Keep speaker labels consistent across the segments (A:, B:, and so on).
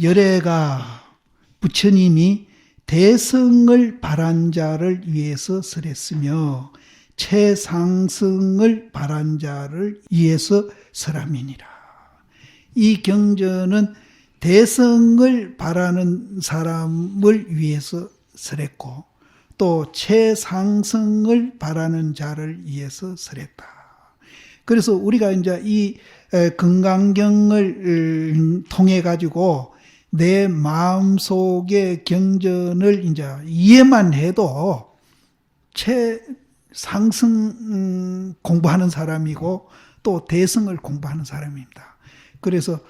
A: 열애가 부처님이 대성을 바란 자를 위해서 설했으며 최상승을 바란 자를 위해서 설함이니라. 이 경전은 대성을 바라는 사람을 위해서 설했고 또 최상승을 바라는 자를 위해서 설했다. 그래서 우리가 이제 이 금강경을 통해 가지고 내 마음속의 경전을 이제 이해만 해도 최상승 공부하는 사람이고 또 대승을 공부하는 사람입니다. 그래서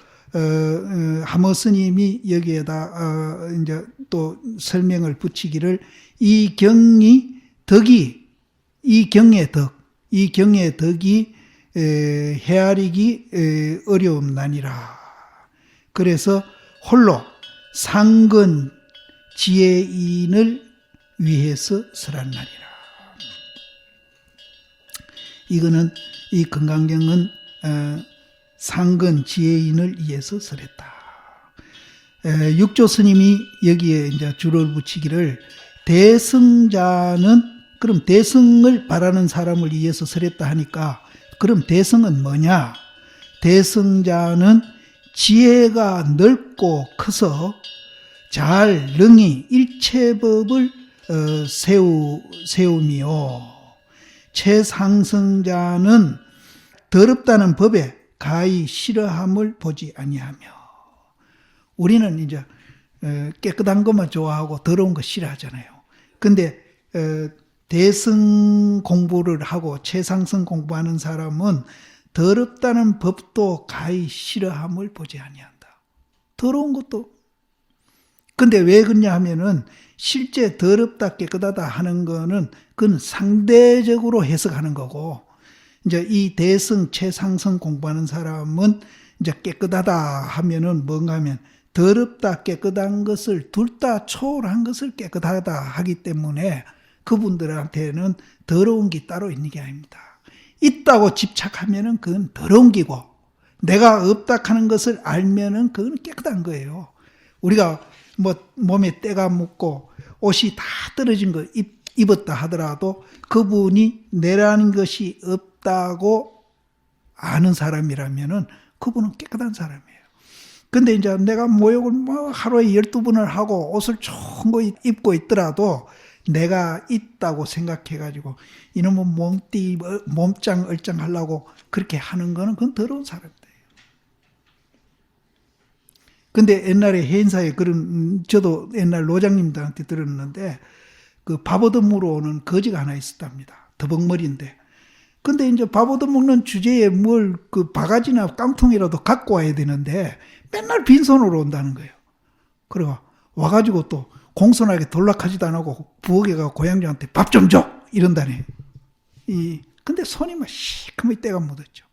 A: 하모 스님이 여기에다 이제 또 설명을 붙이기를 이 경이 덕이 이 경의 덕이 헤아리기 어려움나니라. 그래서 홀로 상근 지혜인을 위해서 설한나니라. 이거는 이 금강경은 상근 지혜인을 위해서 설했다. 육조 스님이 여기에 이제 줄을 붙이기를 대승자는 그럼 대승을 바라는 사람을 위해서 설했다 하니까 그럼 대승은 뭐냐? 대승자는 지혜가 넓고 커서 잘 능히 일체법을 세우미요. 최상승자는 더럽다는 법에 가히 싫어함을 보지 아니하며. 우리는 이제 깨끗한 것만 좋아하고 더러운 거 싫어하잖아요. 근데 대승 공부를 하고 최상승 공부하는 사람은 더럽다는 법도 가히 싫어함을 보지 아니한다. 더러운 것도. 근데 왜 그러냐 하면은 실제 더럽다 깨끗하다 하는 거는 그건 상대적으로 해석하는 거고 이제 이 대승 최상승 공부하는 사람은 이제 깨끗하다 하면은 뭔가 하면 더럽다 깨끗한 것을 둘 다 초월한 것을 깨끗하다 하기 때문에 그분들한테는 더러운 게 따로 있는 게 아닙니다. 있다고 집착하면은 그건 더러운 기고 내가 없다 하는 것을 알면은 그건 깨끗한 거예요. 우리가 뭐 몸에 때가 묻고 옷이 다 떨어진 거 입었다 하더라도 그분이 내라는 것이 없다고 아는 사람이라면은 그분은 깨끗한 사람이에요. 근데 이제 내가 모욕을 하루에 12번을 하고 옷을 좋은 거 입고 있더라도 내가 있다고 생각해가지고 이놈은 몸짱 얼짱 하려고 그렇게 하는 거는 그건 더러운 사람이에요. 근데 옛날에 해인사에 저도 옛날 노장님들한테 들었는데 그 밥 얻어먹으러 오는 거지가 하나 있었답니다. 더벅머리인데. 근데 이제 밥 얻어먹는 주제에 뭘 그 바가지나 깡통이라도 갖고 와야 되는데 맨날 빈손으로 온다는 거예요. 그래가 와가지고 또 공손하게 돌락하지도 안 하고 부엌에 가서 고양이한테 밥 좀 줘! 이런다네. 근데 손이 막 시커멓게 때가 묻었죠.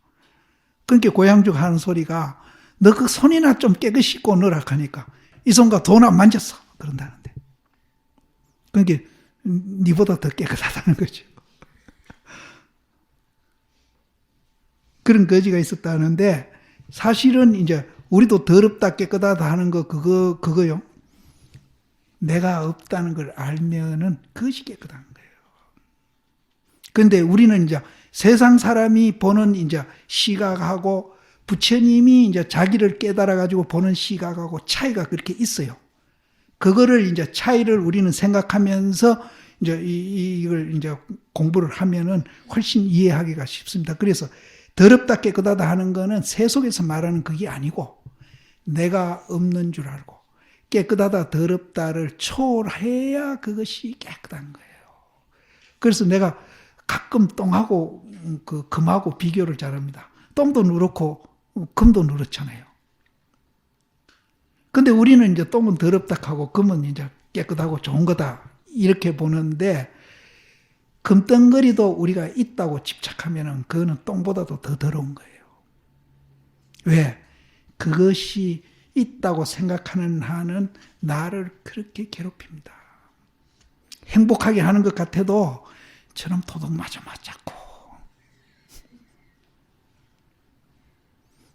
A: 그러니까 고양이가 하는 소리가 너 그 손이나 좀 깨끗이 씻고 넣으라 하니까 이 손과 돈 안 만졌어. 그런다는데. 그러니까 니보다 더 깨끗하다는 거죠. 그런 거지가 있었다는데 사실은 이제 우리도 더럽다 깨끗하다 하는 거 그거요. 내가 없다는 걸 알면은 그것이 깨끗한 거예요. 그런데 우리는 이제 세상 사람이 보는 이제 시각하고 부처님이 이제 자기를 깨달아 가지고 보는 시각하고 차이가 그렇게 있어요. 그거를 이제 차이를 우리는 생각하면서 이제 이걸 이제 공부를 하면은 훨씬 이해하기가 쉽습니다. 그래서 더럽다 깨끗하다 하는 거는 세속에서 말하는 그게 아니고 내가 없는 줄 알고 깨끗하다 더럽다를 초월해야 그것이 깨끗한 거예요. 그래서 내가 가끔 똥하고 그 금하고 비교를 잘합니다. 똥도 누렇고 금도 누렇잖아요. 근데 우리는 이제 똥은 더럽다 하고 금은 이제 깨끗하고 좋은 거다 이렇게 보는데 금덩어리도 우리가 있다고 집착하면은 그거는 똥보다도 더 더러운 거예요. 왜? 그것이 있다고 생각하는 한은 나를 그렇게 괴롭힙니다. 행복하게 하는 것 같아도 저놈 도둑 맞았고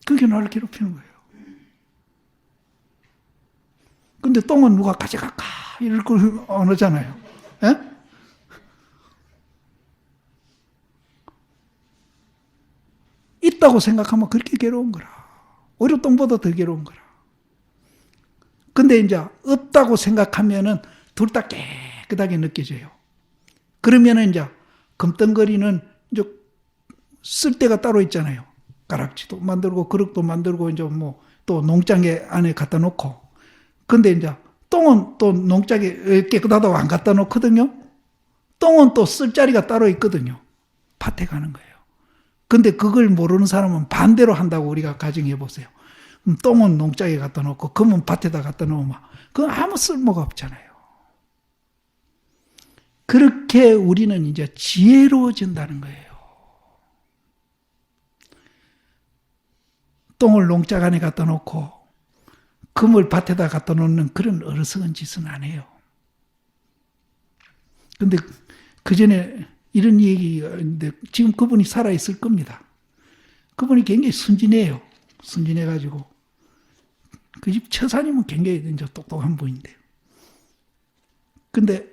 A: 그게 나를 괴롭히는 거예요. 근데 똥은 누가 가져갈까? 이럴 걸 안 하잖아요. 예? 있다고 생각하면 그렇게 괴로운 거라. 오히려 똥보다 더 괴로운 거라. 근데 이제 없다고 생각하면은 둘 다 깨끗하게 느껴져요. 그러면은 이제 금덩거리는 이제 쓸 데가 따로 있잖아요. 가락지도 만들고 그릇도 만들고 이제 뭐 또 농장에 안에 갖다 놓고. 근데 이제 똥은 또 농장에 깨끗하다고 안 갖다 놓거든요. 똥은 또 쓸 자리가 따로 있거든요. 밭에 가는 거예요. 근데 그걸 모르는 사람은 반대로 한다고 우리가 가정해 보세요. 똥은 농장에 갖다 놓고 금은 밭에다 갖다 놓으면 그건 아무 쓸모가 없잖아요. 그렇게 우리는 이제 지혜로워진다는 거예요. 똥을 농장 안에 갖다 놓고 금을 밭에다 갖다 놓는 그런 어리석은 짓은 안 해요. 근데 그 전에 이런 얘기가 있는데 지금 그분이 살아있을 겁니다. 그분이 굉장히 순진해요. 순진해가지고 그 집 처사님은 굉장히 이제 똑똑한 분인데 근데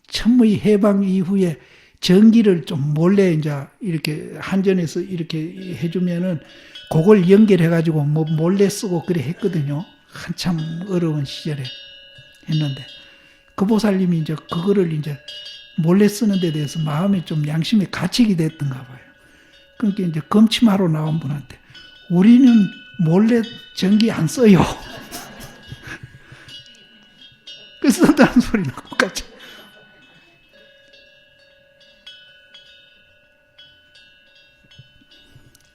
A: 천무의 해방 이후에 전기를 좀 몰래 이제 이렇게 한전에서 이렇게 해주면은 그걸 연결해가지고 뭐 몰래 쓰고 그래 했거든요. 한참 어려운 시절에 했는데 그 보살님이 이제 그거를 이제 몰래 쓰는 데 대해서 마음에 좀 양심에 가책이 됐던가 봐요. 그러니까 이제 검침하러 나온 분한테 우리는 몰래 전기 안 써요. 그 쓴다는 소리 나고 같이.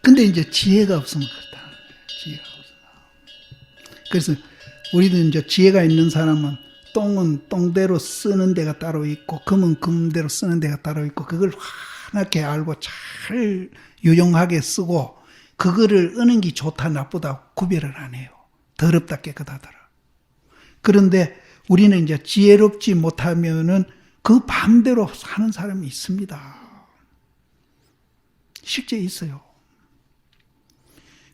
A: 근데 이제 지혜가 없으면 그렇다. 지혜가 없으면. 그래서 우리는 이제 지혜가 있는 사람은 똥은 똥대로 쓰는 데가 따로 있고 금은 금대로 쓰는 데가 따로 있고 그걸 환하게 알고 잘 유용하게 쓰고 그거를 어느 게 좋다 나쁘다 구별을 안 해요. 더럽다 깨끗하더라. 그런데 우리는 이제 지혜롭지 못하면은 그 반대로 사는 사람이 있습니다. 실제 있어요.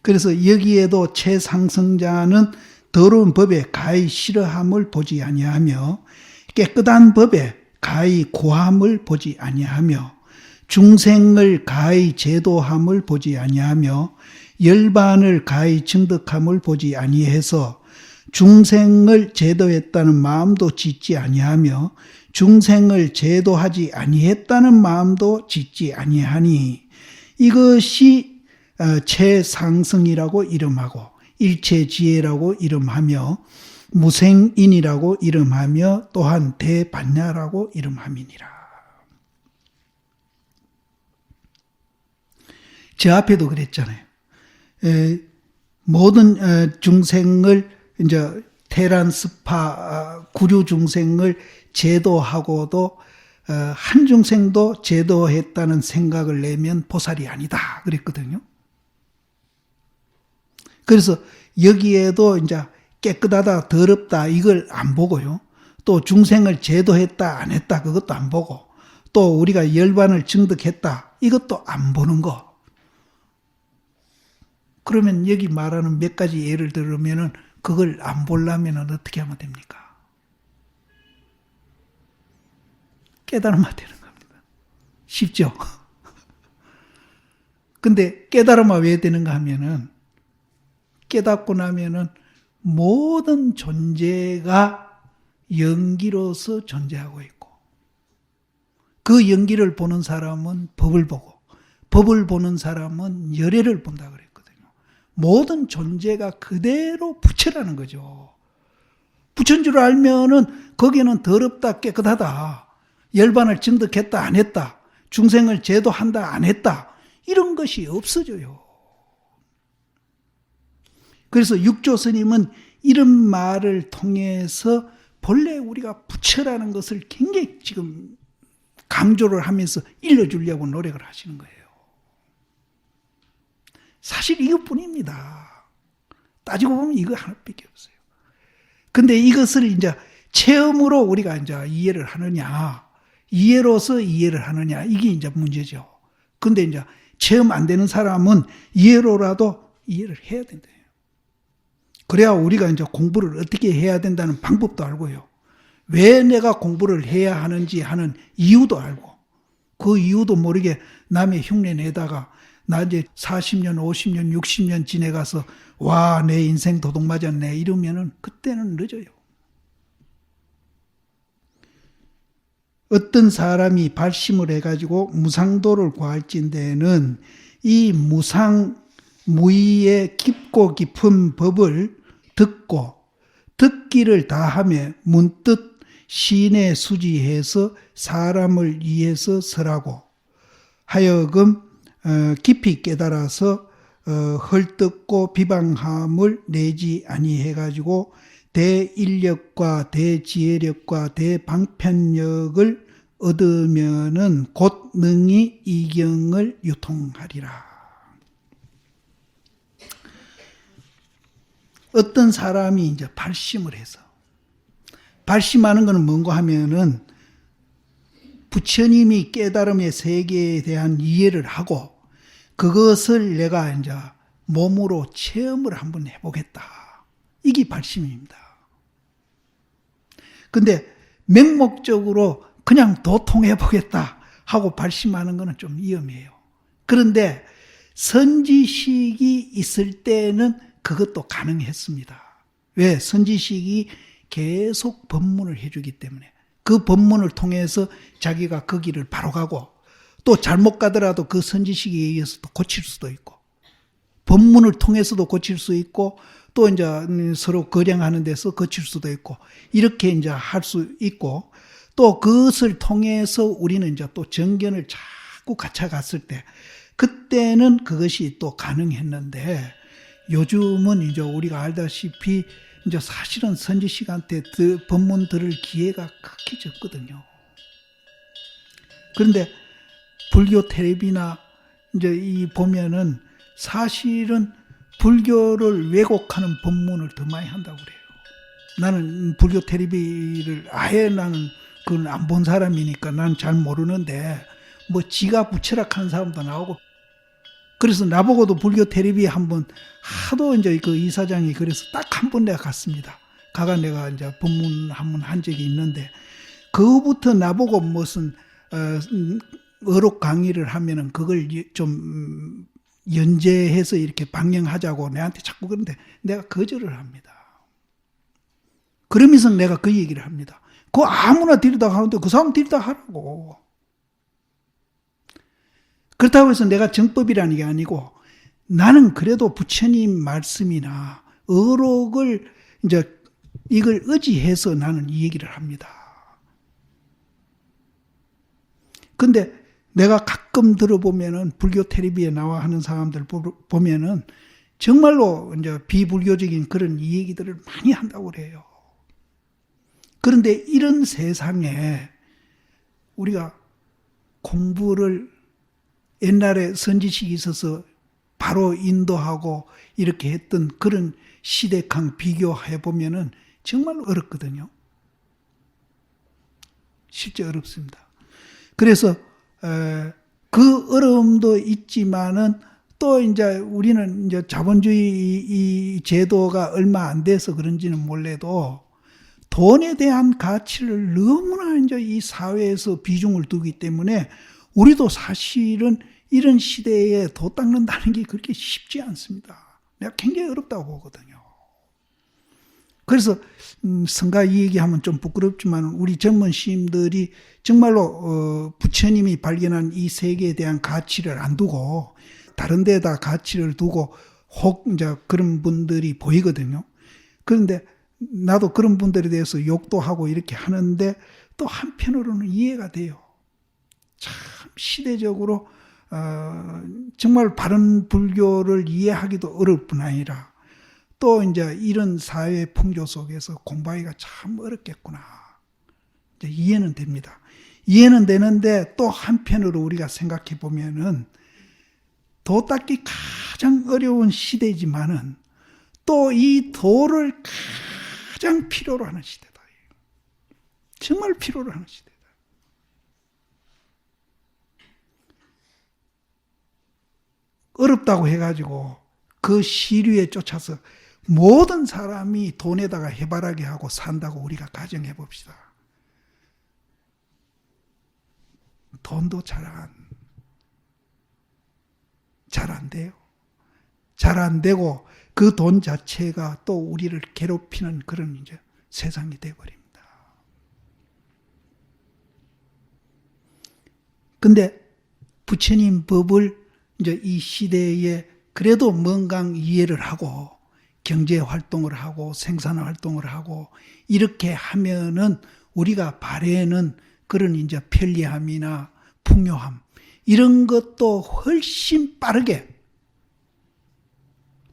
A: 그래서 여기에도 최상승자는 더러운 법에 가히 싫어함을 보지 아니하며 깨끗한 법에 가히 고함을 보지 아니하며 중생을 가히 제도함을 보지 아니하며 열반을 가히 증득함을 보지 아니해서 중생을 제도했다는 마음도 짓지 아니하며 중생을 제도하지 아니했다는 마음도 짓지 아니하니 이것이 최상승이라고 이름하고 일체지혜라고 이름하며 무생인이라고 이름하며 또한 대반야라고 이름함이니라. 저 앞에도 그랬잖아요. 모든 중생을 이제 테란스파 구류 중생을 제도하고도 한 중생도 제도했다는 생각을 내면 보살이 아니다 그랬거든요. 그래서 여기에도 이제 깨끗하다 더럽다 이걸 안 보고요. 또 중생을 제도했다 안 했다 그것도 안 보고 또 우리가 열반을 증득했다 이것도 안 보는 거. 그러면 여기 말하는 몇 가지 예를 들으면은 그걸 안 보려면 어떻게 하면 됩니까? 깨달으면 되는 겁니다. 쉽죠? 근데 깨달으면 왜 되는가 하면은 깨닫고 나면은 모든 존재가 연기로서 존재하고 있고 그 연기를 보는 사람은 법을 보고 법을 보는 사람은 열애를 본다 그랬거든요. 모든 존재가 그대로 부처라는 거죠. 부처인 줄 알면은 거기는 더럽다 깨끗하다 열반을 증득했다 안 했다 중생을 제도한다 안 했다 이런 것이 없어져요. 그래서 육조 스님은 이런 말을 통해서 본래 우리가 부처라는 것을 굉장히 지금 강조를 하면서 일러주려고 노력을 하시는 거예요. 사실 이것뿐입니다. 따지고 보면 이거 하나밖에 없어요. 근데 이것을 이제 체험으로 우리가 이제 이해를 하느냐, 이해로서 이해를 하느냐, 이게 이제 문제죠. 근데 이제 체험 안 되는 사람은 이해로라도 이해를 해야 된다. 그래야 우리가 이제 공부를 어떻게 해야 된다는 방법도 알고요. 왜 내가 공부를 해야 하는지 하는 이유도 알고, 그 이유도 모르게 남의 흉내 내다가 나 이제 40년, 50년, 60년 지내가서 와, 내 인생 도둑 맞았네 이러면은 그때는 늦어요. 어떤 사람이 발심을 해가지고 무상도를 구할진대는 이 무의의 깊고 깊은 법을 듣고 듣기를 다하며 문득 시내 수지해서 사람을 위해서 설하고 하여금 깊이 깨달아서 헐뜯고 비방함을 내지 아니해가지고 대인력과 대지혜력과 대방편력을 얻으면은 곧 능히 이경을 유통하리라. 어떤 사람이 이제 발심을 해서, 발심하는 것은 뭔가 하면은 부처님이 깨달음의 세계에 대한 이해를 하고 그것을 내가 이제 몸으로 체험을 한번 해보겠다. 이게 발심입니다. 근데 맹목적으로 그냥 도통해보겠다 하고 발심하는 것은 좀 위험해요. 그런데 선지식이 있을 때는 그것도 가능했습니다. 왜? 선지식이 계속 법문을 해주기 때문에 그 법문을 통해서 자기가 그 길을 바로 가고 또 잘못 가더라도 그 선지식에 의해서도 고칠 수도 있고 법문을 통해서도 고칠 수 있고 또 이제 서로 거량하는 데서 고칠 수도 있고 이렇게 이제 할 수 있고 또 그것을 통해서 우리는 이제 또 정견을 자꾸 갖춰갔을 때 그때는 그것이 또 가능했는데 요즘은 이제 우리가 알다시피 이제 사실은 선지식한테 법문 들을 기회가 극히 적거든요. 그런데 불교 텔레비나 이제 이 보면은 사실은 불교를 왜곡하는 법문을 더 많이 한다고 그래요. 나는 불교 텔레비를 아예 나는 그걸 안 본 사람이니까 나는 잘 모르는데 뭐 지가 부처락하는 사람도 나오고 그래서 나보고도 불교 텔레비 한번 하도 이제 그 이사장이 그래서 딱 한 번 내가 갔습니다. 가가 내가 이제 법문 한번 한 적이 있는데 그부터 나보고 무슨 어록 강의를 하면은 그걸 좀 연재해서 이렇게 방영하자고 내한테 자꾸 그러는데 내가 거절을 합니다. 그러면서 내가 그 얘기를 합니다. 그거 아무나 데리다 하는데 그 사람 데리다 하라고. 그렇다고 해서 내가 정법이라는 게 아니고 나는 그래도 부처님 말씀이나 어록을 이제 이걸 의지해서 나는 이 얘기를 합니다. 근데 내가 가끔 들어보면은 불교 텔레비에 나와 하는 사람들 보면은 정말로 이제 비불교적인 그런 이 얘기들을 많이 한다고 그래요. 그런데 이런 세상에 우리가 공부를 옛날에 선지식이 있어서 바로 인도하고 이렇게 했던 그런 시대랑 비교해 보면은 정말 어렵거든요. 실제 어렵습니다. 그래서 그 어려움도 있지만은 또 이제 우리는 이제 자본주의 이 제도가 얼마 안 돼서 그런지는 몰라도 돈에 대한 가치를 너무나 이제 이 사회에서 비중을 두기 때문에 우리도 사실은 이런 시대에 도 닦는다는 게 그렇게 쉽지 않습니다. 내가 굉장히 어렵다고 보거든요. 그래서 성가 이 얘기하면 좀 부끄럽지만 우리 젊은 시인들이 정말로 부처님이 발견한 이 세계에 대한 가치를 안 두고 다른 데다 가치를 두고 혹 이제 그런 분들이 보이거든요. 그런데 나도 그런 분들에 대해서 욕도 하고 이렇게 하는데 또 한편으로는 이해가 돼요. 참 시대적으로 정말 바른 불교를 이해하기도 어려울 뿐 아니라 또 이제 이런 사회 풍조 속에서 공부하기가 참 어렵겠구나. 이제 이해는 됩니다. 이해는 되는데 또 한편으로 우리가 생각해 보면은 도 닦기 가장 어려운 시대지만은 또 이 도를 가장 필요로 하는 시대다. 정말 필요로 하는 시대다. 어렵다고 해가지고 그 시류에 쫓아서 모든 사람이 돈에다가 해바라기 하고 산다고 우리가 가정해 봅시다. 돈도 잘 안 돼요. 잘 안 되고 그 돈 자체가 또 우리를 괴롭히는 그런 이제 세상이 되어버립니다. 근데 부처님 법을 이제 이 시대에 그래도 뭔가 이해를 하고 경제 활동을 하고 생산 활동을 하고 이렇게 하면은 우리가 바라는 그런 이제 편리함이나 풍요함 이런 것도 훨씬 빠르게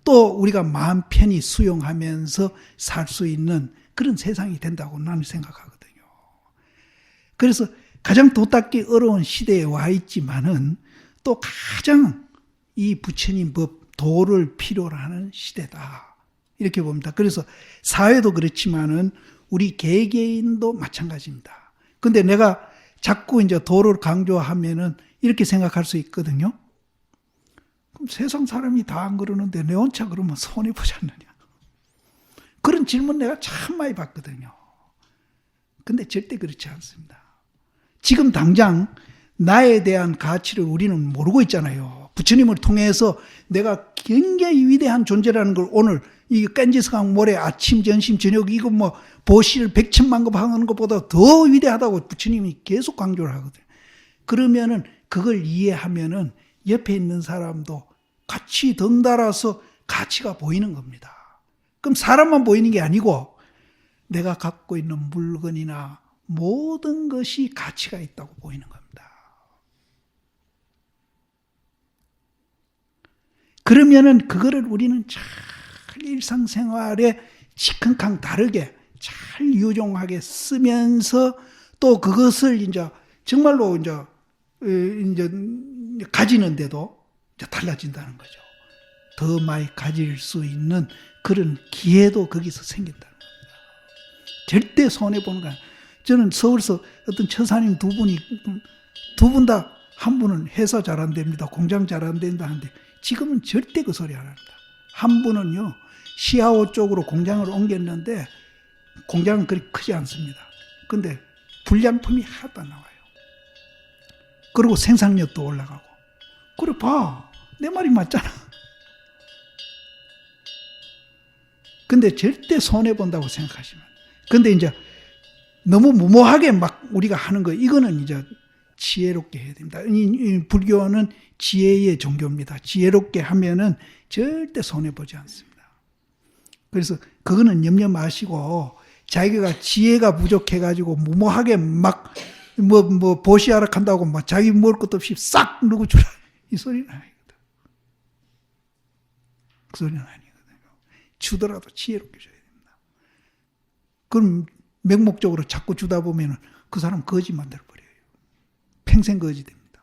A: 또 우리가 마음 편히 수용하면서 살 수 있는 그런 세상이 된다고 나는 생각하거든요. 그래서 가장 도닦기 어려운 시대에 와 있지만은 또 가장 이 부처님 법 도를 필요로 하는 시대다. 이렇게 봅니다. 그래서 사회도 그렇지만은 우리 개개인도 마찬가지입니다. 근데 내가 자꾸 이제 도를 강조하면은 이렇게 생각할 수 있거든요. 그럼 세상 사람이 다 안 그러는데 내 혼자 그러면 손해보지 않느냐. 그런 질문 내가 참 많이 받거든요. 근데 절대 그렇지 않습니다. 지금 당장 나에 대한 가치를 우리는 모르고 있잖아요. 부처님을 통해서 내가 굉장히 위대한 존재라는 걸 오늘 이 깐지스강 모레 아침, 점심, 저녁 이거 뭐 보시를 100천만 급 하는 것보다 더 위대하다고 부처님이 계속 강조를 하거든요. 그러면은 그걸 이해하면은 옆에 있는 사람도 같이 덩달아서 가치가 보이는 겁니다. 그럼 사람만 보이는 게 아니고 내가 갖고 있는 물건이나 모든 것이 가치가 있다고 보이는 겁니다. 그러면은 그거를 우리는 잘 일상생활에 시큰캉 다르게 잘 유용하게 쓰면서 또 그것을 이제 정말로 이제 가지는데도 이제 달라진다는 거죠. 더 많이 가질 수 있는 그런 기회도 거기서 생긴다는 겁니다. 절대 손해보는 거 아니에요. 저는 서울서 어떤 처사님 두 분 다 한 분은 회사 잘 안 됩니다. 공장 잘 안 된다 하는데 지금은 절대 그 소리 안 합니다. 한 분은요, 시아오 쪽으로 공장을 옮겼는데 공장은 그리 크지 않습니다. 근데 불량품이 하나도 안 나와요. 그리고 생산력도 올라가고. 그래 봐. 내 말이 맞잖아. 근데 절대 손해본다고 생각하시면. 근데 이제 너무 무모하게 막 우리가 하는 거, 이거는 이제 지혜롭게 해야 됩니다. 이 불교는 지혜의 종교입니다. 지혜롭게 하면은 절대 손해보지 않습니다. 그래서 그거는 염려 마시고 자기가 지혜가 부족해가지고 무모하게 막 보시하락 한다고 막 자기 먹을 것도 없이 싹 누구 주라. 이 소리는 아니거든. 그 소리는 아니거든요. 주더라도 지혜롭게 줘야 됩니다. 그럼 맹목적으로 자꾸 주다 보면은 그 사람 거지 만들어버려요. 평생 거지 됩니다.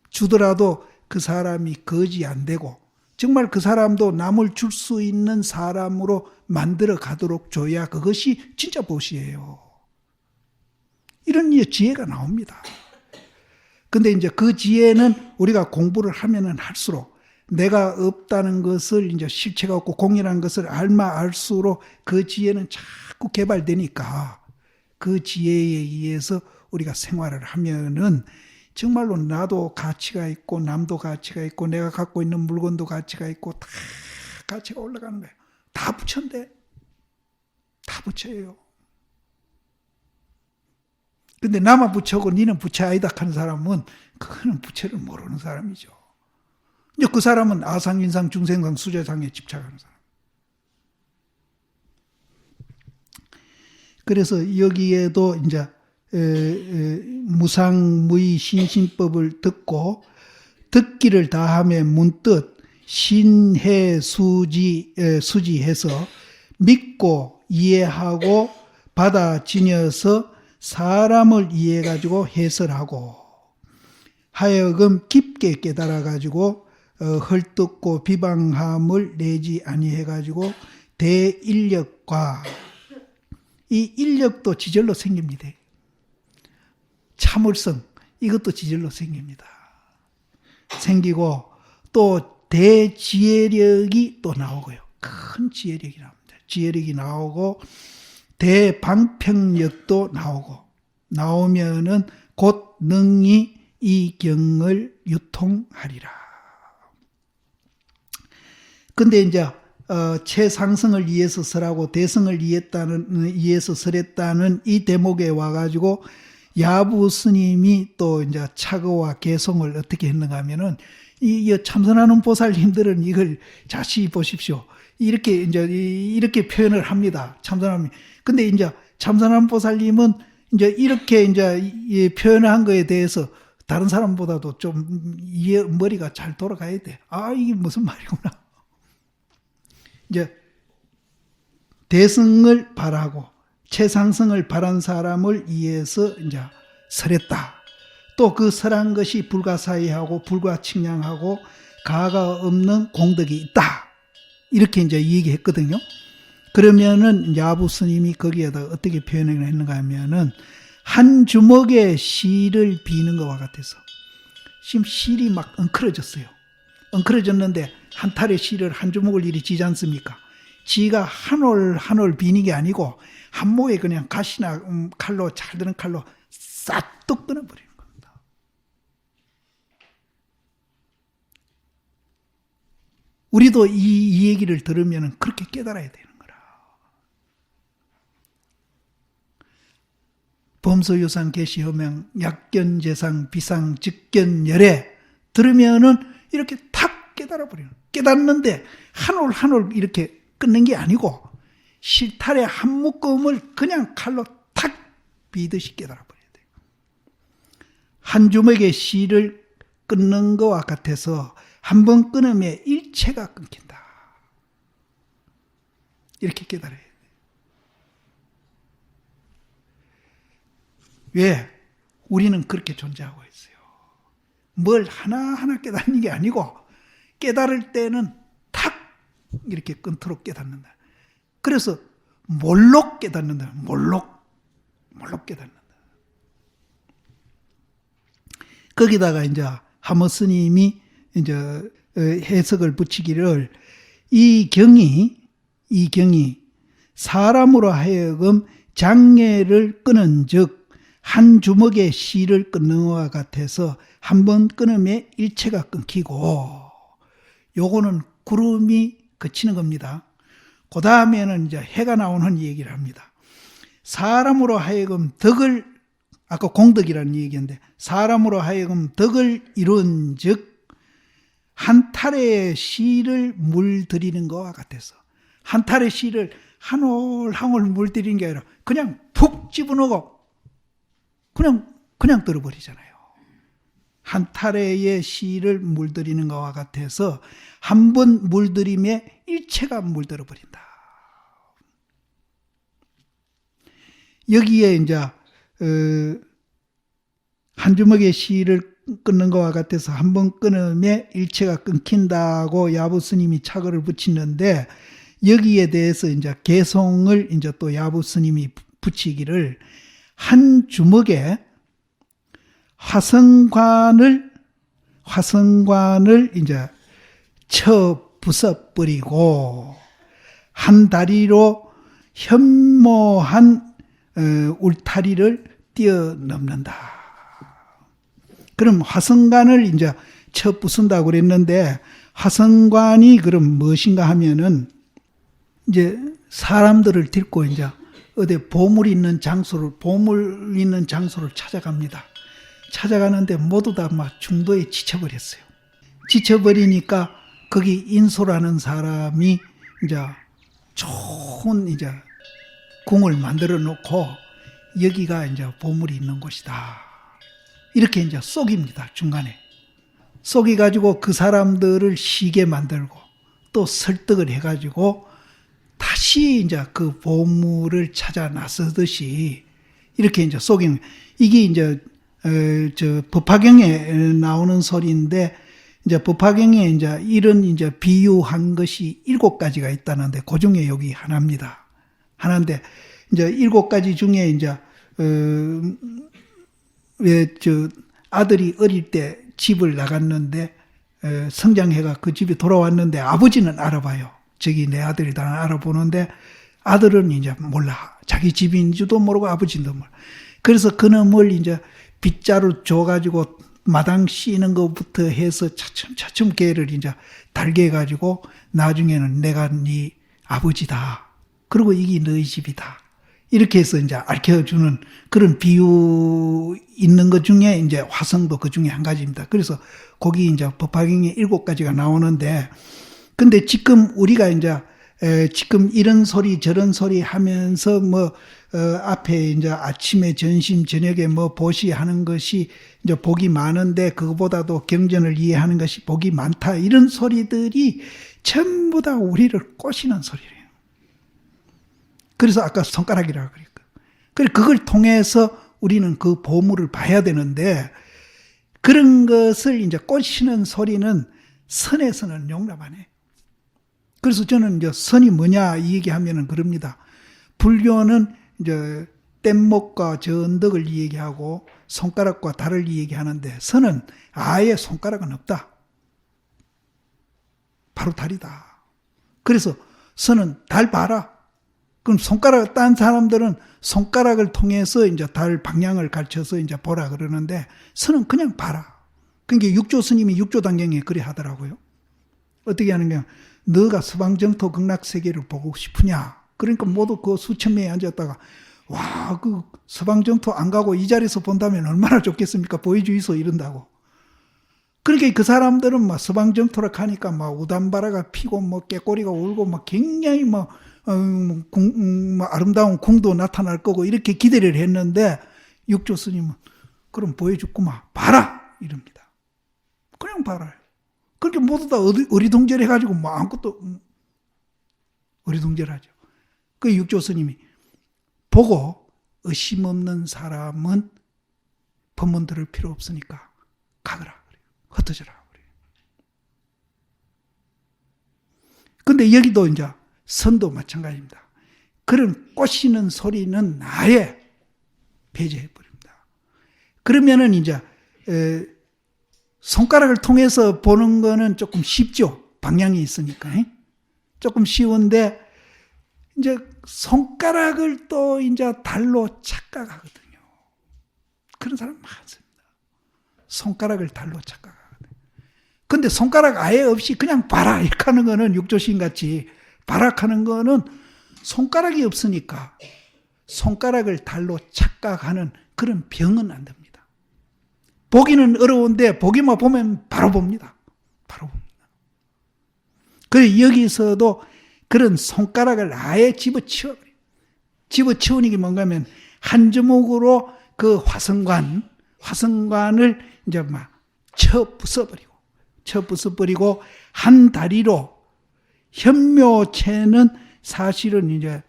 A: 주더라도 그 사람이 거지 안 되고 정말 그 사람도 남을 줄 수 있는 사람으로 만들어 가도록 줘야 그것이 진짜 보시예요. 이런 지혜가 나옵니다. 근데 이제 그 지혜는 우리가 공부를 하면은 할수록 내가 없다는 것을 이제 실체가 없고 공이라는 것을 알수록 그 지혜는 자꾸 개발되니까 그 지혜에 의해서 우리가 생활을 하면은 정말로 나도 가치가 있고 남도 가치가 있고 내가 갖고 있는 물건도 가치가 있고 다 가치가 올라가는 거예요. 다 부처인데. 다 부처예요. 근데 나만 부처고 니는 부처 아니다 하는 사람은 그거는 부처를 모르는 사람이죠. 이제 그 사람은 아상, 인상, 중생상, 수재상에 집착하는 사람. 그래서 여기에도 이제 무상무의 신신법을 듣고 듣기를 다함에 문득 수지해서 믿고 이해하고 받아지녀서 사람을 이해해가지고 해설하고 하여금 깊게 깨달아가지고 헐뜯고 비방함을 내지 아니해가지고 대인력과 이 인력도 지절로 생깁니다. 참을성 이것도 지절로 생깁니다. 생기고 또 대지혜력이 또 나오고요. 큰 지혜력이 나옵니다. 지혜력이 나오고 대방평력도 나오면은 곧 능히 이 경을 유통하리라. 근데 이제 최상승을 위해서 설하고 대승을 위해서 설했다는 이 대목에 와가지고 야부 스님이 또 이제 차거와 개송을 어떻게 했는가 하면은 이 참선하는 보살님들은 이걸 자세히 보십시오. 이렇게 표현을 합니다. 참선하면. 근데 이제 참선하는 보살님은 이제 이렇게 이제 표현한 거에 대해서 다른 사람보다도 좀 머리가 잘 돌아가야 돼. 아, 이게 무슨 말이구나. 이제 대승을 바라고 최상승을 바란 사람을 위해서 이제 설했다. 또 그 설한 것이 불가사의하고 불가칭량하고 가가 없는 공덕이 있다. 이렇게 이제 얘기했거든요. 그러면은 야부 스님이 거기에다 어떻게 표현을 했는가 하면은 한 주먹의 실을 비는 것과 같아서 지금 실이 막 엉클어졌어요. 엉클어졌는데 한 탈의 실을 한 주먹을 이리 쥐지 않습니까? 지가 한 올 비는 게 아니고 한 모에 그냥 가시나 칼로 잘 드는 칼로 싹둑 끊어버리는 겁니다. 우리도 이 얘기를 들으면 그렇게 깨달아야 되는 거라. 범소유상 계시허명 약견재상 비상 직견열애 들으면은 이렇게 탁 깨달아버리는. 깨닫는데 한 올 이렇게 끊는 게 아니고 실탈의 한 묶음을 그냥 칼로 탁 비듯이 깨달아버려야 돼요. 한 주먹의 실을 끊는 것과 같아서 한 번 끊으면 일체가 끊긴다. 이렇게 깨달아야 돼요. 왜? 우리는 그렇게 존재하고 있어요. 뭘 하나하나 깨닫는 게 아니고 깨달을 때는 탁 이렇게 끊도록 깨닫는다. 그래서 몰록 깨닫는다. 몰록 깨닫는다. 거기다가 이제 하모 스님이 이제 해석을 붙이기를 이 경이 사람으로 하여금 장애를 끊은 즉 한 주먹의 실을 끊는 것과 같아서 한 번 끊으면 일체가 끊기고 요거는 구름이 그치는 겁니다. 그 다음에는 이제 해가 나오는 얘기를 합니다. 사람으로 하여금 덕을, 아까 공덕이라는 얘기인데, 사람으로 하여금 덕을 이룬 즉, 한 탈의 실을 물들이는 것과 같아서, 한 탈의 실을 한 올 한 올 물들이는 게 아니라, 그냥 푹 집어넣고, 그냥 들어버리잖아요. 한 타래의 실을 물들이는 것과 같아서 한 번 물들임에 일체가 물들어 버린다. 여기에 이제 한 주먹의 실을 끊는 것과 같아서 한 번 끊으면 일체가 끊긴다고 야부 스님이 착어를 붙이는데 여기에 대해서 이제 개송을 이제 또 야부 스님이 붙이기를 한 주먹에 화성관을 이제 쳐 부숴버리고 한 다리로 현모한 울타리를 뛰어넘는다. 그럼 화성관을 이제 쳐 부순다고 그랬는데 화성관이 그럼 무엇인가 하면은 이제 사람들을 데리고 이제 어디 보물 있는 장소를 찾아갑니다. 찾아가는데 모두 다 막 중도에 지쳐버렸어요. 지쳐버리니까 거기 인소라는 사람이 이제 좋은 이제 궁을 만들어 놓고 여기가 이제 보물이 있는 곳이다. 이렇게 이제 속입니다. 중간에. 속여가지고 그 사람들을 쉬게 만들고 또 설득을 해가지고 다시 이제 그 보물을 찾아 나서듯이 이렇게 이제 속이는, 이게 이제 법화경에 나오는 소리인데, 이제 법화경에 이제 이런 이제 비유한 것이 7가지가 있다는데, 그 중에 여기 하나입니다. 하나인데, 이제 7가지 중에 이제, 아들이 어릴 때 집을 나갔는데, 성장해가 그 집에 돌아왔는데, 아버지는 알아봐요. 저기 내 아들이다 알아보는데 아들은 이제 몰라. 자기 집인지도 모르고 아버지도 몰라. 그래서 그놈을 이제 빗자루 줘가지고 마당 씌는 것부터 해서 차츰 걔를 이제 달게 해가지고 나중에는 내가 네 아버지다. 그리고 이게 너희 집이다. 이렇게 해서 이제 알려주는 그런 비유 있는 것 중에 이제 화성도 그 중에 한 가지입니다. 그래서 거기 이제 법화경에 7가지가 나오는데, 근데 지금 우리가 이제 지금 이런 소리 저런 소리 하면서 앞에 이제 아침에 점심 저녁에 보시 하는 것이 이제 복이 많은데 그거보다도 경전을 이해하는 것이 복이 많다. 이런 소리들이 전부 다 우리를 꼬시는 소리래요. 그래서 아까 손가락이라고 그랬고. 그래서 그걸 통해서 우리는 그 보물을 봐야 되는데, 그런 것을 이제 꼬시는 소리는 선에서는 용납 안 해. 그래서 저는 이제 선이 뭐냐 이 얘기하면은 그럽니다. 불교는 이제 뗏목과 전덕을 얘기하고 손가락과 달을 얘기하는데, 선은 아예 손가락은 없다. 바로 달이다. 그래서 선은 달 봐라. 그럼 손가락 딴 사람들은 손가락을 통해서 이제 달 방향을 가르쳐서 이제 보라 그러는데, 선은 그냥 봐라. 그러니까 육조 스님이 육조단경에 그래 하더라고요. 어떻게 하는가? 너가 서방정토 극락세계를 보고 싶으냐? 그러니까 모두 그 수천 명이 앉았다가, 와, 그 서방정토 안 가고 이 자리에서 본다면 얼마나 좋겠습니까? 보여주이소 이런다고. 그러니까 그 사람들은 막 서방정토라 하니까 막 우담바라가 피고 깨꼬리가 울고 굉장히 아름다운 궁도 나타날 거고 이렇게 기대를 했는데, 육조 스님은 그럼 보여줬구만. 봐라! 이럽니다. 그냥 봐라. 그렇게 모두 다 어리둥절해가지고 아무것도 어리둥절하죠. 그 육조 스님이 보고 의심 없는 사람은 법문 들을 필요 없으니까 가거라. 흩어져라. 근데 여기도 이제 선도 마찬가지입니다. 그런 꼬시는 소리는 아예 배제해버립니다. 그러면은 이제, 손가락을 통해서 보는 거는 조금 쉽죠. 방향이 있으니까. 조금 쉬운데, 이제 손가락을 또 이제 달로 착각하거든요. 그런 사람 많습니다. 손가락을 달로 착각하거든요. 근데 손가락 아예 없이 그냥 봐라 이렇게 하는 거는 육조신 같이 바락하는 거는 손가락이 없으니까 손가락을 달로 착각하는 그런 병은 안 됩니다. 보기는 어려운데 보기만 보면 바로 봅니다. 바로 봅니다. 그래서 여기서도 그런 손가락을 아예 집어치우니까 뭔가 하면 한 주먹으로 그 화성관을 이제 쳐 부숴버리고 한 다리로 현묘체는 사실은 이제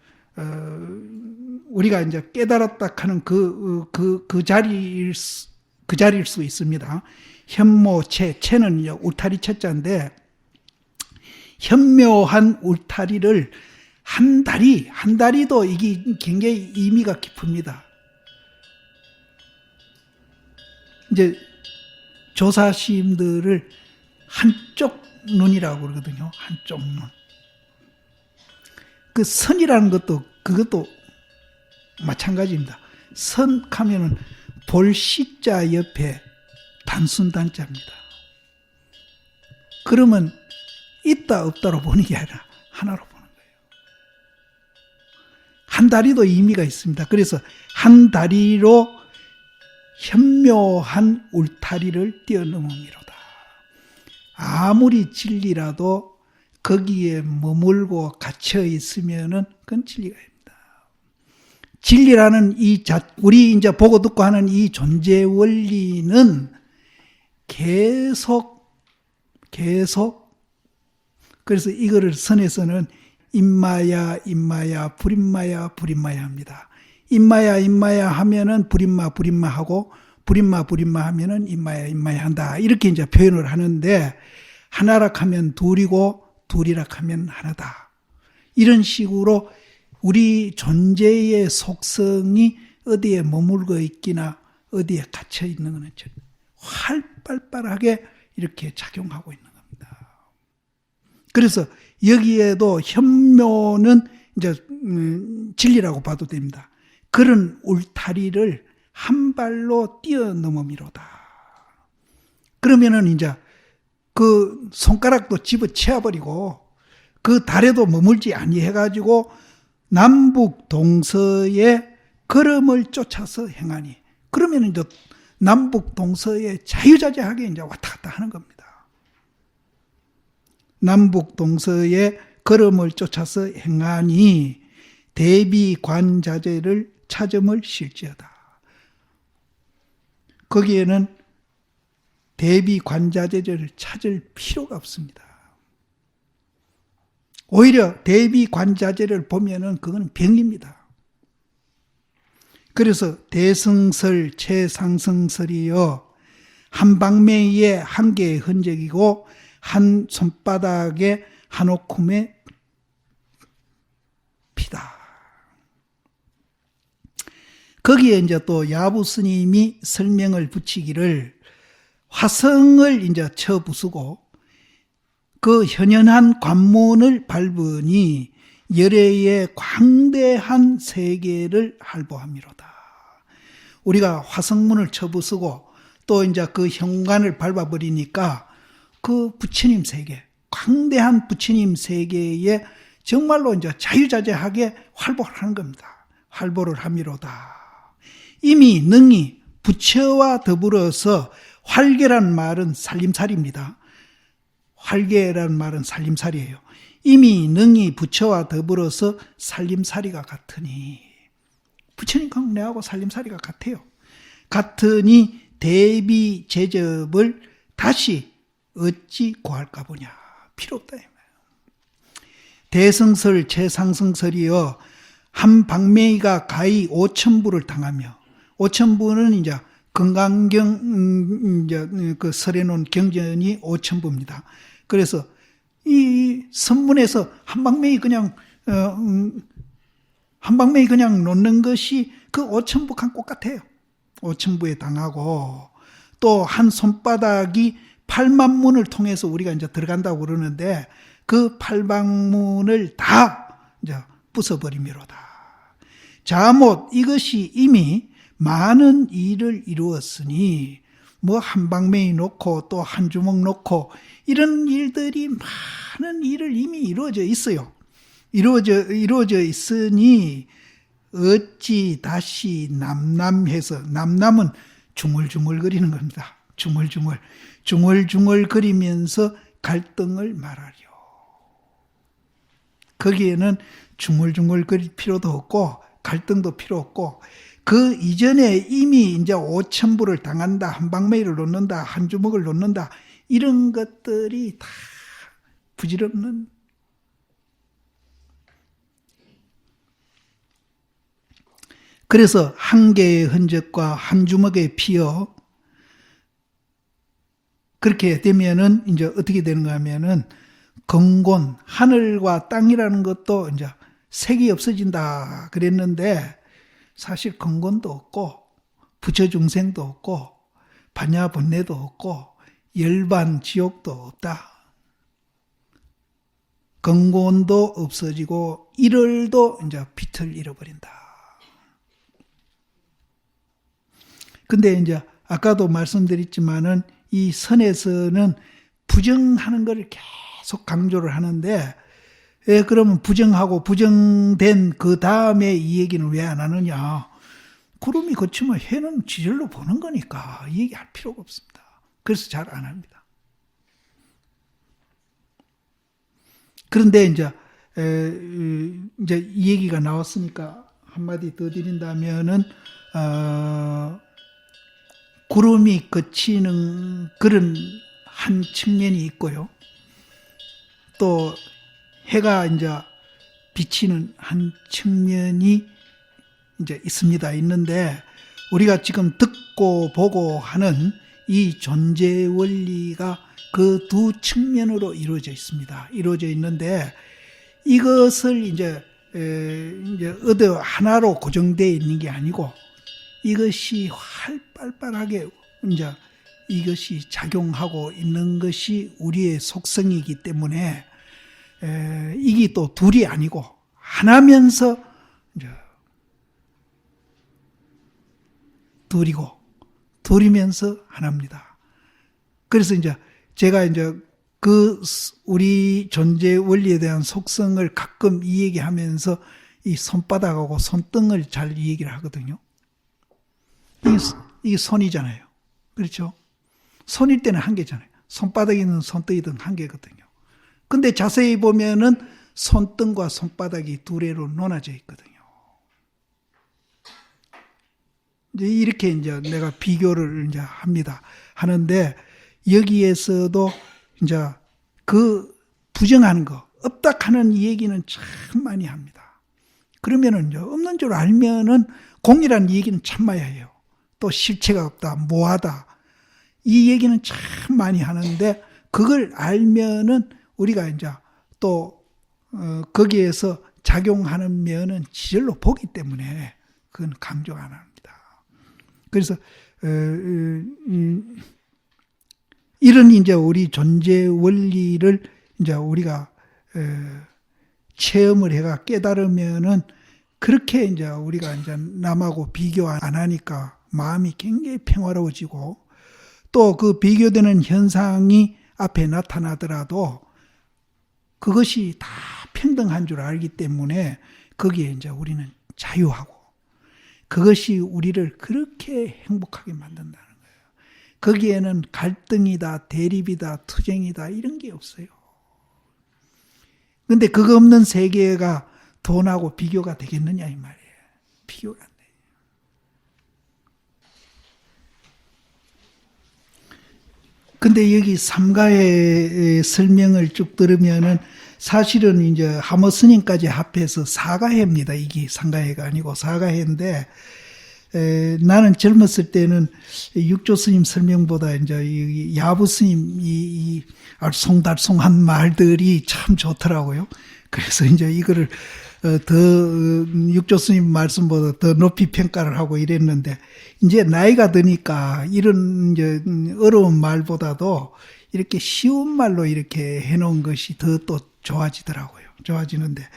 A: 우리가 이제 깨달았다 하는 그 자리일 수 있습니다. 현묘체, 체는 이제 울타리 체자인데, 현묘한 울타리를 한 다리도 이게 굉장히 의미가 깊습니다. 이제 조사시임들을 한쪽 눈이라고 그러거든요. 한쪽 눈. 그 선이라는 그것도 마찬가지입니다. 선 하면은 볼시자 옆에 단순단자입니다. 그러면 있다 없다로 보는 게 아니라 하나로 보는 거예요. 한 다리도 의미가 있습니다. 그래서 한 다리로 현묘한 울타리를 뛰어넘음이로다. 아무리 진리라도 거기에 머물고 갇혀 있으면은 그건 진리가 아닙니다. 진리라는 우리 이제 보고 듣고 하는 이 존재 원리는 계속 그래서 이거를 선에서는 임마야 불임마야 합니다. 임마야 하면은 불임마 하고 불임마 하면은 임마야 한다. 이렇게 이제 표현을 하는데, 하나라 하면 둘이고 둘이라 하면 하나다. 이런 식으로 우리 존재의 속성이 어디에 머물고 있기나 어디에 갇혀 있는 것은 활발하게 이렇게 작용하고 있는 겁니다. 그래서 여기에도 현묘는 이제 진리라고 봐도 됩니다. 그런 울타리를 한 발로 뛰어넘음이로다. 그러면은 이제 그 손가락도 집어치워버리고 그 달에도 머물지 아니해가지고 남북 동서의 걸음을 쫓아서 행하니, 그러면 이제 남북 동서에 자유자재하게 이제 왔다 갔다 하는 겁니다. 남북 동서의 걸음을 쫓아서 행하니 대비관자재를 찾음을 실지어다. 거기에는 대비관자재를 찾을 필요가 없습니다. 오히려 대비관자재를 보면은 그건 병입니다. 그래서 대승설 최상승설이여 한방매의 한 개의 흔적이고 한 손바닥의 한 오쿰의 피다. 거기에 이제 또 야부 스님이 설명을 붙이기를, 화성을 이제 쳐 부수고 그 현현한 관문을 밟으니 열애의 광대한 세계를 할보함이로다. 우리가 화성문을 쳐 부수고 또 이제 그 현관을 밟아버리니까 그 부처님 세계, 광대한 부처님 세계에 정말로 이제 자유자재하게 활보를 하는 겁니다. 활보를 함이로다. 이미 능히 부처와 더불어서 활계란 말은 살림살이입니다. 활계란 말은 살림살이에요. 이미 능히 부처와 더불어서 살림살이가 같으니, 부처님과 내하고 살림살이가 같아요. 같으니 대비 제접을 다시 어찌 구할까 보냐. 필요 없다. 대승설 최상승설이여 한 방매이가 가히 5천부를 당하며, 5천부는 이제 건강경 이제 그 설에 놓은 경전이 5천부입니다. 그래서 이 선문에서 한방매이 그냥 한방매이 그냥 놓는 것이 그 5천부랑 똑같아요. 5천부에 당하고, 또 한 손바닥이 8만문을 통해서 우리가 이제 들어간다고 그러는데 그 8방문을 다 이제 부숴버리미로다. 자못 이것이 이미 많은 일을 이루었으니, 뭐 한방매이 놓고 또 한 주먹 놓고 이런 일들이 많은 일을 이미 이루어져 있어요. 이루어져 있으니 어찌 다시 남남해서, 남남은 중얼중얼거리는 겁니다. 중얼중얼거리면서 갈등을 말하려. 거기에는 중얼중얼거릴 필요도 없고 갈등도 필요 없고, 그 이전에 이미 이제 5천부를 당한다, 한방매이를 놓는다, 한 주먹을 놓는다, 이런 것들이 다 부질없는, 그래서 한 개의 흔적과 한 주먹의 피여, 그렇게 되면은 이제 어떻게 되는가 하면은 건곤, 하늘과 땅이라는 것도 이제 색이 없어진다 그랬는데, 사실 건곤도 없고 부처중생도 없고 반야본래도 없고 열반 지옥도 없다. 건곤도 없어지고 일월도 이제 빛을 잃어버린다. 근데 이제 아까도 말씀드렸지만은 이 선에서는 부정하는 것을 계속 강조를 하는데, 그러면 부정하고 부정된 그 다음에 이 얘기는 왜 안 하느냐. 구름이 거치면 해는 지절로 보는 거니까 이 얘기 할 필요가 없습니다. 그래서 잘 안 합니다. 그런데 이제 이 얘기가 나왔으니까 한마디 더 드린다면은, 구름이 거치는 그런 한 측면이 있고요. 또 해가 이제 비치는 한 측면이 이제 있는데, 우리가 지금 듣고 보고 하는 이 존재 원리가 그 두 측면으로 이루어져 있습니다. 이루어져 있는데, 이것을 이제 어느 하나로 고정되어 있는 게 아니고, 이것이 활발하게 이제 이것이 작용하고 있는 것이 우리의 속성이기 때문에, 이게 또 둘이 아니고 하나면서 이제 둘이면서 하나입니다. 그래서 이제 제가 이제 그 우리 존재 원리에 대한 속성을 가끔 이 얘기하면서 이 손바닥하고 손등을 잘 이 얘기를 하거든요. 이게 손이잖아요. 그렇죠? 손일 때는 한 개잖아요. 손바닥이든 손등이든 한 개거든요. 근데 자세히 보면은 손등과 손바닥이 두 개로 나눠져 있거든요. 이제 이렇게 이제 내가 비교를 이제 하는데 여기에서도 이제 그 부정하는 거, 없다 하는 이 얘기는 참 많이 합니다. 그러면은 이제 없는 줄 알면은 공이라는 얘기는 참아야 해요. 또 실체가 없다, 뭐하다. 이 얘기는 참 많이 하는데 그걸 알면은 우리가 이제 또 거기에서 작용하는 면은 지절로 보기 때문에 그건 강조 안 합니다. 그래서 이런 이제 우리 존재 원리를 이제 우리가 체험을 해가 깨달으면은 그렇게 이제 우리가 이제 남하고 비교 안 하니까 마음이 굉장히 평화로워지고 또 그 비교되는 현상이 앞에 나타나더라도 그것이 다 평등한 줄 알기 때문에 거기에 이제 우리는 자유하고 그것이 우리를 그렇게 행복하게 만든다는 거예요. 거기에는 갈등이다, 대립이다, 투쟁이다 이런 게 없어요. 근데 그거 없는 세계가 돈하고 비교가 되겠느냐 이 말이에요. 비교가 안 돼요. 근데 여기 삼가의 설명을 쭉 들으면은 사실은 이제 하모 스님까지 합해서 사가해입니다. 이게 삼가해가 아니고 사가해인데 나는 젊었을 때는 육조 스님 설명보다 이제 이 야부 스님 이 알쏭달쏭한 말들이 참 좋더라고요. 그래서 이제 이거를 더 육조 스님 말씀보다 더 높이 평가를 하고 이랬는데 이제 나이가 드니까 이런 이제 어려운 말보다도 이렇게 쉬운 말로 이렇게 해놓은 것이 더 또 좋아지더라고요. 좋아지는데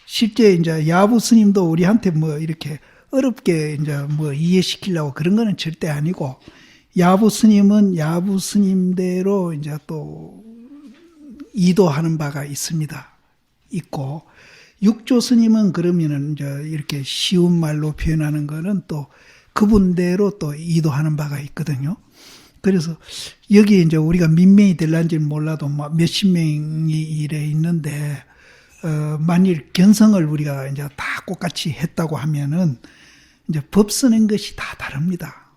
A: 실제 이제 야부 스님도 우리한테 뭐 이렇게 어렵게 이제 뭐 이해시키려고 그런 거는 절대 아니고 야부 스님은 야부 스님대로 이제 또 이도하는 바가 있고 육조 스님은 그러면은 이제 이렇게 쉬운 말로 표현하는 거는 또 그분대로 또 이도하는 바가 있거든요. 그래서 여기 이제 우리가 몇 명이 될런지는 몰라도 몇십 명이 이래 있는데 만일 견성을 우리가 이제 다 똑같이 했다고 하면은 이제 법 쓰는 것이 다 다릅니다.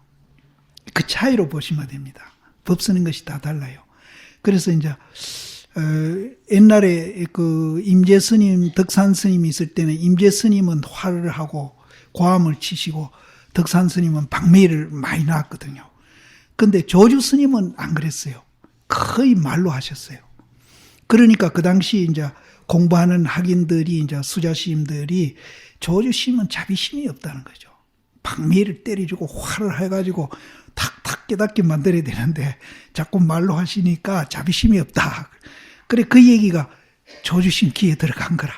A: 그 차이로 보시면 됩니다. 법 쓰는 것이 다 달라요. 그래서 이제 옛날에 그 임재 스님, 덕산 스님이 있을 때는 임재 스님은 화를 하고 고함을 치시고 덕산 스님은 방매를 많이 나왔거든요. 근데 조주 스님은 안 그랬어요. 거의 말로 하셨어요. 그러니까 그 당시 이제 공부하는 학인들이 이제 수자스님들이 조주 스님은 자비심이 없다는 거죠. 방매를 때려주고 화를 해가지고 탁탁 깨닫게 만들어야 되는데 자꾸 말로 하시니까 자비심이 없다. 그래 그 얘기가 조주심 귀에 들어간 거라.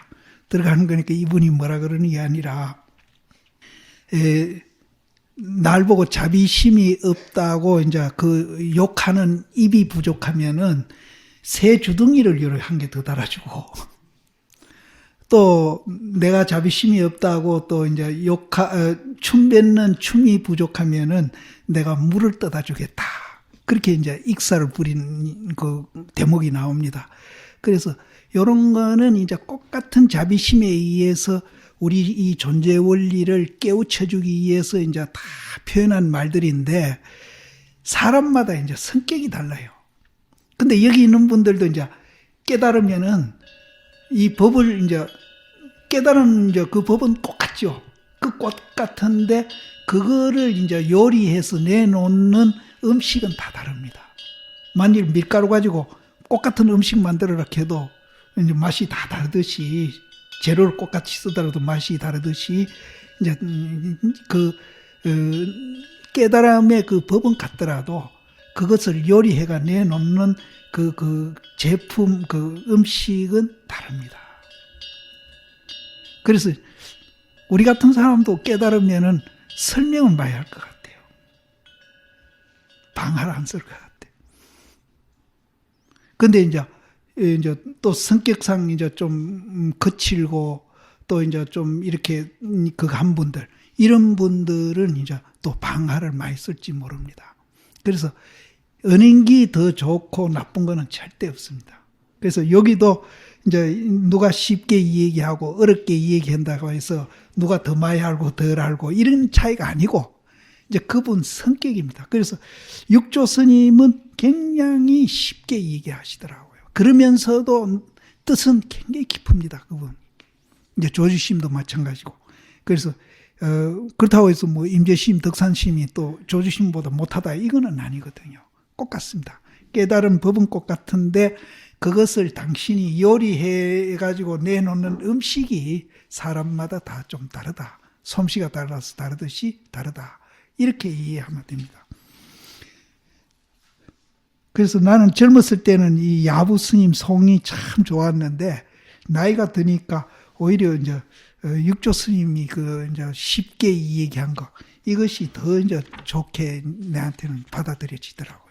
A: 들어가는 거니까 이분이 뭐라 그러는 게 아니라 날 보고 자비심이 없다고 이제 그 욕하는 입이 부족하면은 새 주둥이를 이렇게 한 개 더 달아주고 또 내가 자비심이 없다고 또 이제 춤 뱉는 춤이 부족하면은 내가 물을 떠다 주겠다. 그렇게 이제 익사를 부린 그 대목이 나옵니다. 그래서 이런 거는 이제 똑같은 자비심에 의해서 우리 이 존재 원리를 깨우쳐주기 위해서 이제 다 표현한 말들인데 사람마다 이제 성격이 달라요. 근데 여기 있는 분들도 이제 깨달으면은 이 법을 이제 깨달은 이제 그 법은 똑같죠. 그 꽃 같은데 그거를 이제 요리해서 내놓는 음식은 다 다릅니다. 만일 밀가루 가지고 똑같은 음식 만들어라 해도 이제 맛이 다 다르듯이 재료를 똑같이 쓰더라도 맛이 다르듯이 이제 그 깨달음의 그 법은 같더라도 그것을 요리해가 내놓는 그 제품, 그 음식은 다릅니다. 그래서 우리 같은 사람도 깨달으면은 설명을 많이 할 것 같아요. 방할 안 쓸 것 같아요. 근데 이제 또 성격상 이제 좀 거칠고 또 이제 좀 이렇게 그한 분들, 이런 분들은 이제 또 방할을 많이 쓸지 모릅니다. 그래서 은행기 더 좋고 나쁜 거는 절대 없습니다. 그래서 여기도 이제 누가 쉽게 이야기하고 어렵게 이야기한다고 해서 누가 더 많이 알고 덜 알고 이런 차이가 아니고 이제 그분 성격입니다. 그래서 육조 스님은 굉장히 쉽게 얘기하시더라고요. 그러면서도 뜻은 굉장히 깊습니다. 그분. 이제 조주심도 마찬가지고. 그래서 그렇다고 해서 뭐 임재심, 덕산심이 또 조주심보다 못하다 이거는 아니거든요. 똑같습니다. 깨달은 법은 똑같은데 그것을 당신이 요리해 가지고 내놓는 음식이 사람마다 다 좀 다르다. 솜씨가 달라서 다르듯이 다르다. 이렇게 이해하면 됩니다. 그래서 나는 젊었을 때는 이 야부 스님 송이 참 좋았는데 나이가 드니까 오히려 이제 육조 스님이 그 이제 쉽게 이 얘기한 거 이것이 더 이제 좋게 내한테는 받아들여지더라고요.